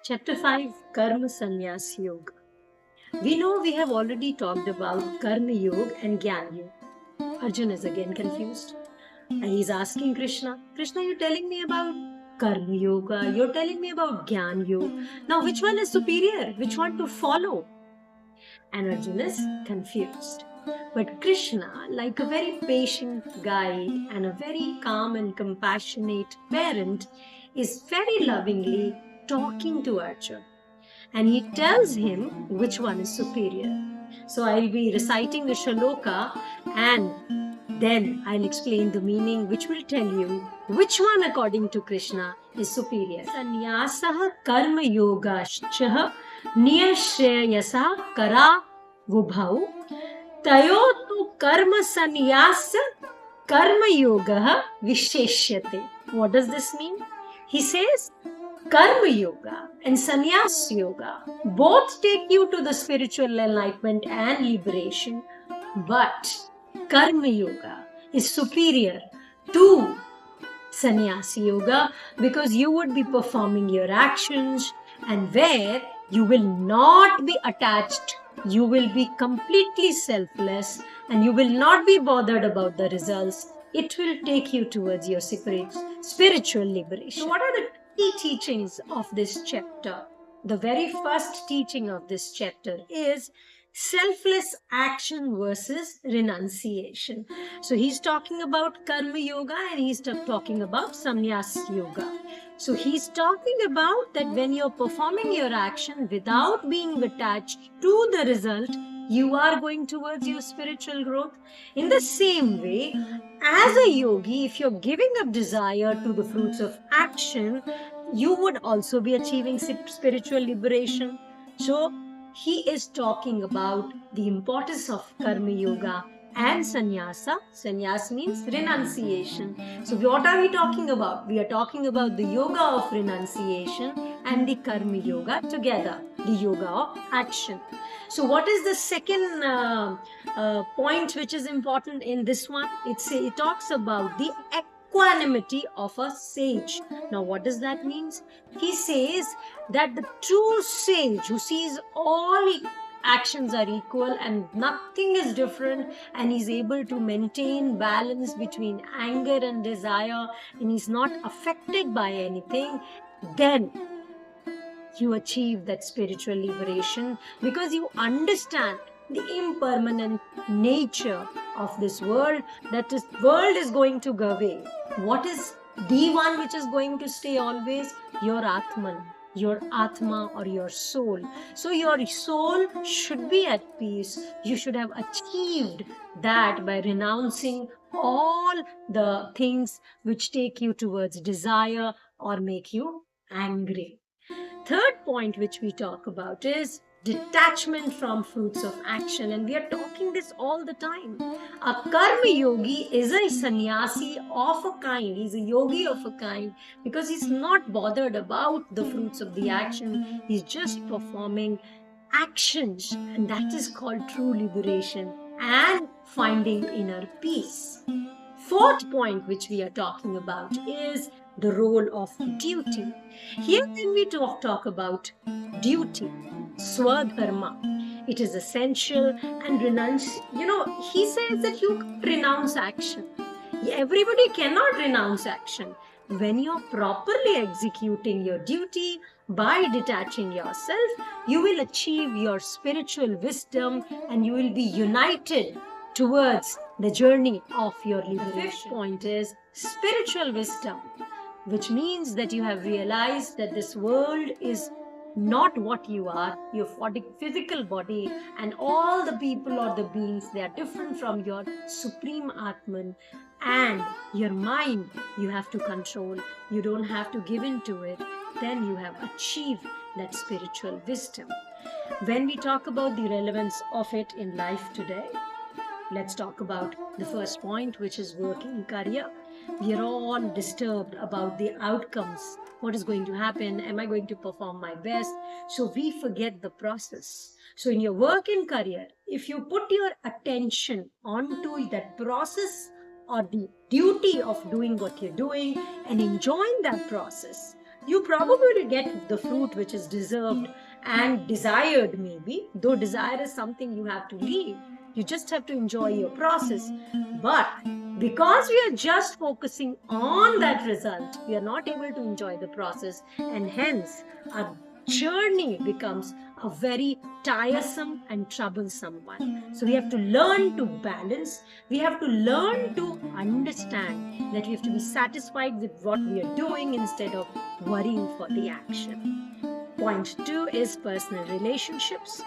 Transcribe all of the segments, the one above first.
Chapter 5 Karma Sannyas Yoga. We know we have already talked about Karma Yoga and Gyan Yoga. Arjun is again confused. And he's asking Krishna, Krishna, you're telling me about Karma Yoga, you're telling me about Gyan Yoga. Now, which one is superior? Which one to follow? And Arjun is confused. But Krishna, like a very patient guide and a very calm and compassionate parent, is very lovingly talking to Arjun. And he tells him which one is superior. So I'll be reciting the shloka and then I'll explain the meaning, which will tell you which one, according to Krishna, is superior. Sannyasah karma yogaschah niyashreyasa kara vubhau tayotu karma sannyas karma yoga visheshyate. What does this mean? He says Karma Yoga and Sannyas Yoga both take you to the spiritual enlightenment and liberation, but Karma Yoga is superior to Sannyas Yoga because you would be performing your actions and where you will not be attached, you will be completely selfless and you will not be bothered about the results. It will take you towards your spiritual liberation. So what are the key teachings of this chapter? The very first teaching of this chapter is selfless action versus renunciation. So he's talking about Karma Yoga and he's talking about Sannyas Yoga. So he's talking about that when you're performing your action without being attached to the result, you are going towards your spiritual growth. In the same way, as a yogi, if you're giving up desire to the fruits of action, you would also be achieving spiritual liberation. So he is talking about the importance of Karma Yoga and Sannyasa. Sannyas means renunciation. So what are we talking about? We are talking about the yoga of renunciation and the Karma Yoga together, the yoga of action. So what is the second point which is important in this one? It talks about the equanimity of a sage. Now what does that mean? He says that the true sage who sees all actions are equal and nothing is different and he's able to maintain balance between anger and desire and he's not affected by anything, then you achieve that spiritual liberation because you understand the impermanent nature of this world, that this world is going to go away. What is the one which is going to stay always? Your Atman, your Atma or your soul. So your soul should be at peace. You should have achieved that by renouncing all the things which take you towards desire or make you angry. Third point which we talk about is detachment from fruits of action, and we are talking this all the time. A karma yogi is a sannyasi of a kind. He's a yogi of a kind because he's not bothered about the fruits of the action. He's just performing actions, and that is called true liberation and finding inner peace. Fourth point which we are talking about is the role of duty. Here when we talk about duty, swadharma, it is essential and he says that you can't renounce action. Everybody cannot renounce action. When you're properly executing your duty by detaching yourself, you will achieve your spiritual wisdom and you will be united towards the journey of your liberation. The fifth point is spiritual wisdom, which means that you have realized that this world is not what you are, your physical body, and all the people or the beings, they are different from your supreme Atman. And your mind, you have to control. You don't have to give in to it. Then you have achieved that spiritual wisdom. When we talk about the relevance of it in life today, let's talk about the first point, which is working career. We are all disturbed about the outcomes. What is going to happen? Am I going to perform my best? So we forget the process. So in your work and career, if you put your attention onto that process or the duty of doing what you're doing and enjoying that process, You probably get the fruit which is deserved and desired, maybe, though desire is something you have to leave. You just have to enjoy your process. But because we are just focusing on that result, we are not able to enjoy the process, and hence our journey becomes a very tiresome and troublesome one. So we have to learn to balance. We have to learn to understand that we have to be satisfied with what we are doing instead of worrying for the action. Point 2 is personal relationships.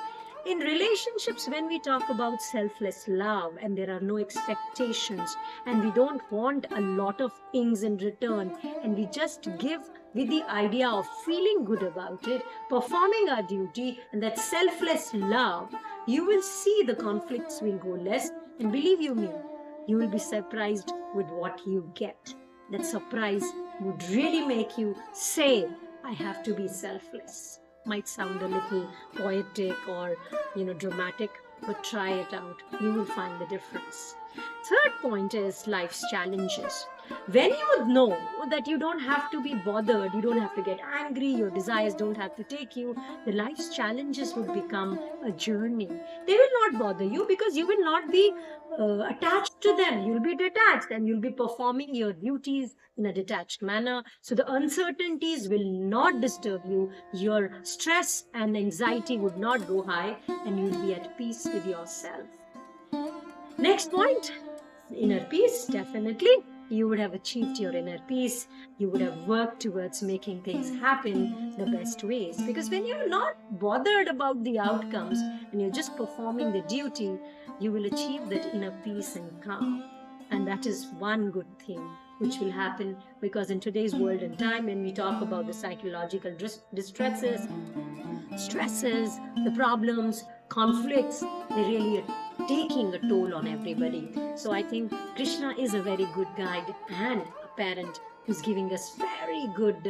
In relationships, when we talk about selfless love and there are no expectations and we don't want a lot of things in return and we just give with the idea of feeling good about it, performing our duty, and that selfless love, you will see the conflicts will go less, and believe you me, you will be surprised with what you get. That surprise would really make you say, I have to be selfless. Might sound a little poetic or dramatic, but try it out. You will find the difference. Third point is life's challenges. When you know that you don't have to be bothered, you don't have to get angry, your desires don't have to take you, the life's challenges would become a journey. They will not bother you because you will not be attached to them. You'll be detached and you'll be performing your duties in a detached manner. So the uncertainties will not disturb you. Your stress and anxiety would not go high and you'll be at peace with yourself. Next point, inner peace, definitely. You would have achieved your inner peace. You would have worked towards making things happen the best ways. Because when you're not bothered about the outcomes and you're just performing the duty, you will achieve that inner peace and calm. And that is one good thing which will happen, because in today's world and time, when we talk about the psychological distresses, stresses, the problems, conflicts, they really are taking a toll on everybody. So I think Krishna is a very good guide and a parent who's giving us very good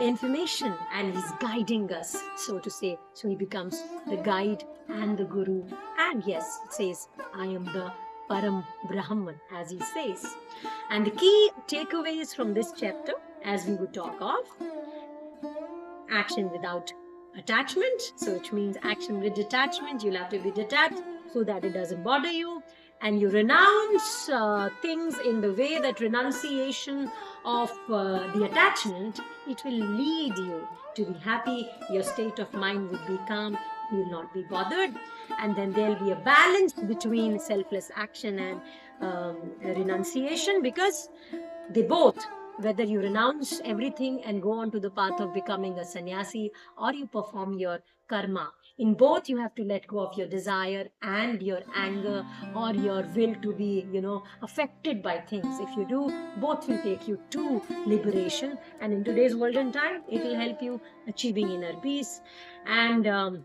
information, and he's guiding us, so to say. So he becomes the guide and the guru. And yes, it says, I am the Param Brahman, as he says. And the key takeaways from this chapter, as we would talk of, action without attachment, so which means action with detachment. You'll have to be detached so that it doesn't bother you, and you renounce things in the way that renunciation of the attachment, it will lead you to be happy. Your state of mind would be calm. You'll not be bothered, and then there'll be a balance between selfless action and renunciation, because they both, whether you renounce everything and go on to the path of becoming a sannyasi, or you perform your karma, in both you have to let go of your desire and your anger or your will to be, affected by things. If you do, both will take you to liberation. And in today's world and time, it will help you achieving inner peace. And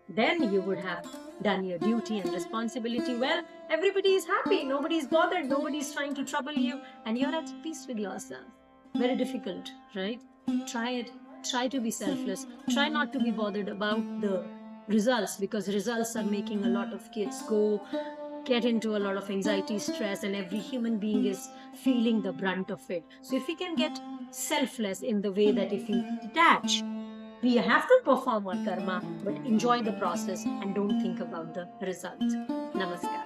then you would have done your duty and responsibility well. Everybody is happy, nobody is bothered, nobody is trying to trouble you, and you're at peace with yourself. Very difficult, right? Try it. Try to be selfless. Try not to be bothered about the results, because results are making a lot of kids get into a lot of anxiety, stress, and every human being is feeling the brunt of it. So if we can get selfless in the way that if we detach, we have to perform our karma, but enjoy the process and don't think about the result. Namaskar.